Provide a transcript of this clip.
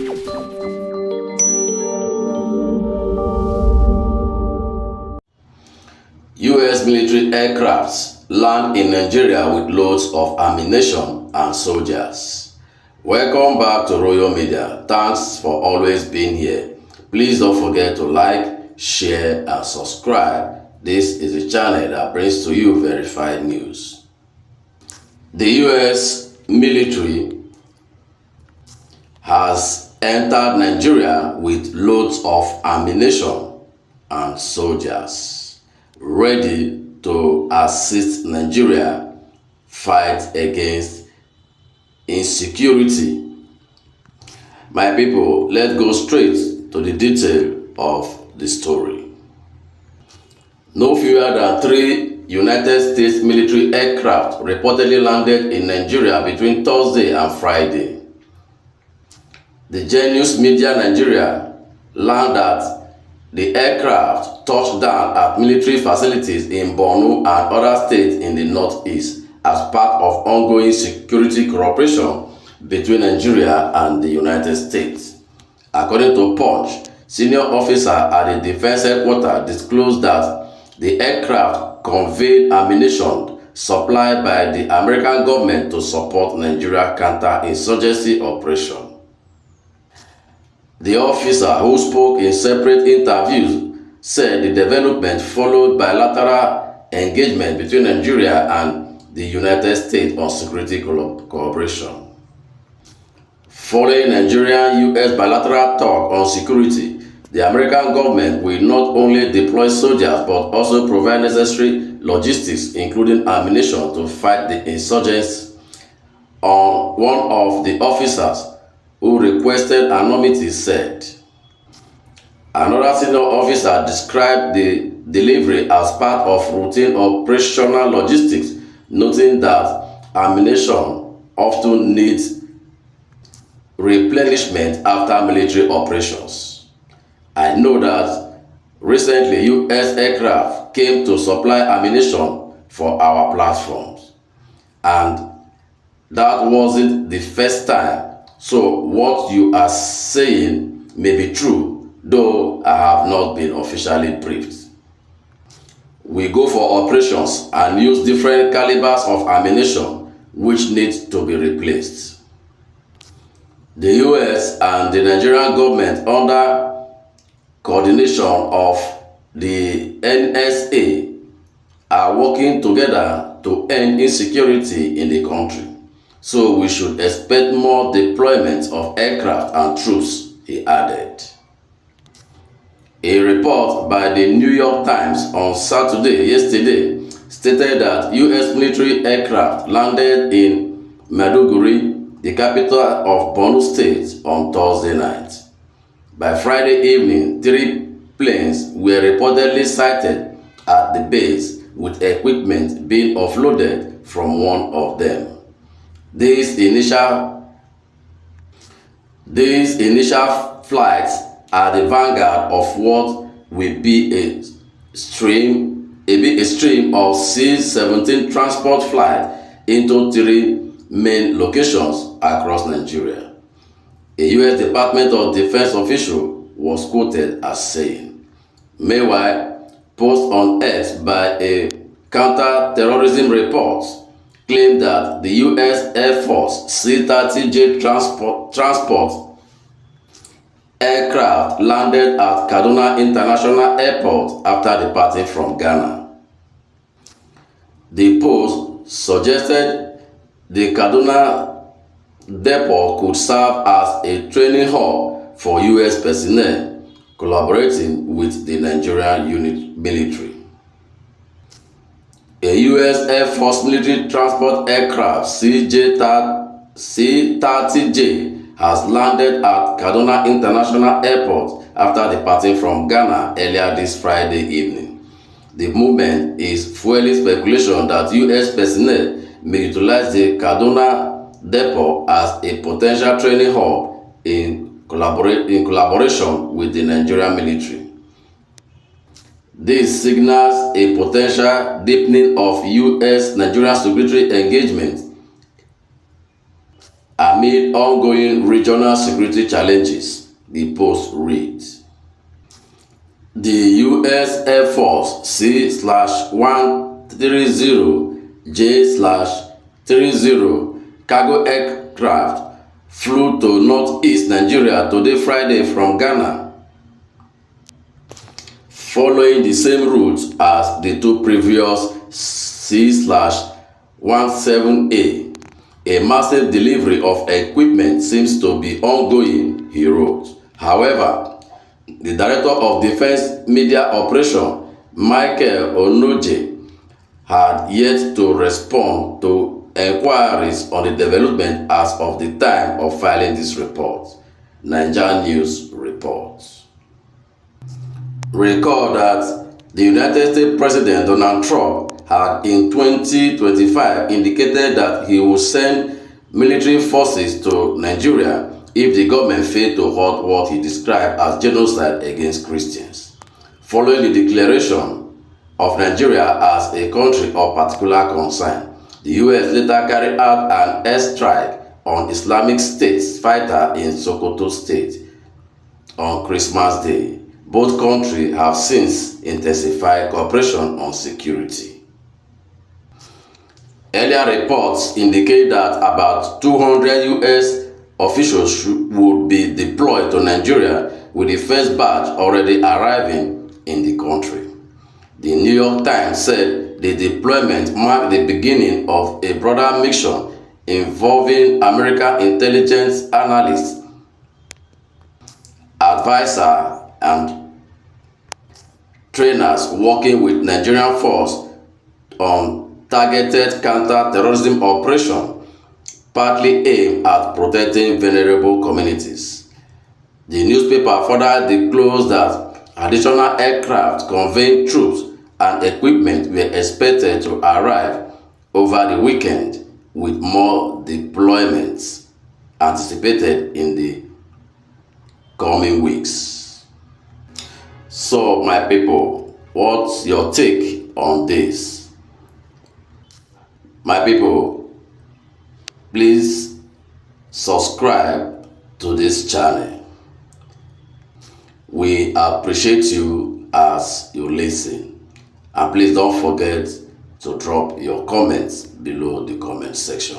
U.S. military aircrafts land in Nigeria with loads of ammunition and soldiers. Welcome back to Royal Media. Thanks for always being here. Please don't forget to like, share, and subscribe. This is a channel that brings to you verified news. The U.S. military has entered Nigeria with loads of ammunition and soldiers, ready to assist Nigeria fight against insecurity. My people, let's go straight to the detail of the story. No fewer than 3 United States military aircraft reportedly landed in Nigeria between Thursday and Friday. The Genius Media Nigeria learned that the aircraft touched down at military facilities in Borno and other states in the northeast as part of ongoing security cooperation between Nigeria and the United States. According to Punch, senior officer at the defense headquarters disclosed that the aircraft conveyed ammunition supplied by the American government to support Nigeria counter-insurgency operation. The officer, who spoke in separate interviews, said the development followed bilateral engagement between Nigeria and the United States on security cooperation. Following Nigerian-US bilateral talk on security, the American government will not only deploy soldiers but also provide necessary logistics, including ammunition, to fight the insurgents. One of the officers who requested anonymity said. Another senior officer described the delivery as part of routine operational logistics, noting that ammunition often needs replenishment after military operations. I know that recently U.S. aircraft came to supply ammunition for our platforms, and that wasn't the first time. So what you are saying may be true, though I have not been officially briefed. We go for operations and use different calibers of ammunition which need to be replaced. The US and the Nigerian government, under coordination of the NSA, are working together to end insecurity in the country. So we should expect more deployment of aircraft and troops, he added. A report by the New York Times on yesterday, stated that U.S. military aircraft landed in Maiduguri, the capital of Borno State, on Thursday night. By Friday evening, 3 planes were reportedly sighted at the base, with equipment being offloaded from one of them. These initial flights are the vanguard of what will be a stream of C-17 transport flights into 3 main locations across Nigeria. A U.S. Department of Defense official was quoted as saying. Meanwhile, post on X by a counter-terrorism report claimed that the U.S. Air Force C-30J transport aircraft landed at Kaduna International Airport after departing from Ghana. The post suggested the Kaduna depot could serve as a training hub for U.S. personnel collaborating with the Nigerian military. A U.S. Air Force military transport aircraft C-30J has landed at Kaduna International Airport after departing from Ghana earlier this Friday evening. The movement is fueling speculation that U.S. personnel may utilize the Kaduna depot as a potential training hub in collaboration with the Nigerian military. This signals a potential deepening of U.S.-Nigerian security engagement amid ongoing regional security challenges, the Post reads. The U.S. Air Force C-130J/30 cargo aircraft flew to northeast Nigeria today Friday from Ghana, following the same route as the two previous C-17A. A massive delivery of equipment seems to be ongoing, he wrote. However, the Director of Defense Media Operation, Michael Onoje, had yet to respond to inquiries on the development as of the time of filing this report, Nigeria News reports. Recall that the United States President Donald Trump had in 2025 indicated that he would send military forces to Nigeria if the government failed to halt what he described as genocide against Christians. Following the declaration of Nigeria as a country of particular concern, the U.S. later carried out an airstrike on Islamic State fighter in Sokoto State on Christmas Day. Both countries have since intensified cooperation on security. Earlier reports indicate that about 200 U.S. officials would be deployed to Nigeria, with the first batch already arriving in the country. The New York Times said the deployment marked the beginning of a broader mission involving American intelligence analysts, advisors, and trainers working with Nigerian force on targeted counter-terrorism operation partly aimed at protecting vulnerable communities. The newspaper further disclosed that additional aircraft conveying troops and equipment were expected to arrive over the weekend, with more deployments anticipated in the coming weeks. So, my people, what's your take on this? My people, please subscribe to this channel. We appreciate you as you listen. And please don't forget to drop your comments below the comment section.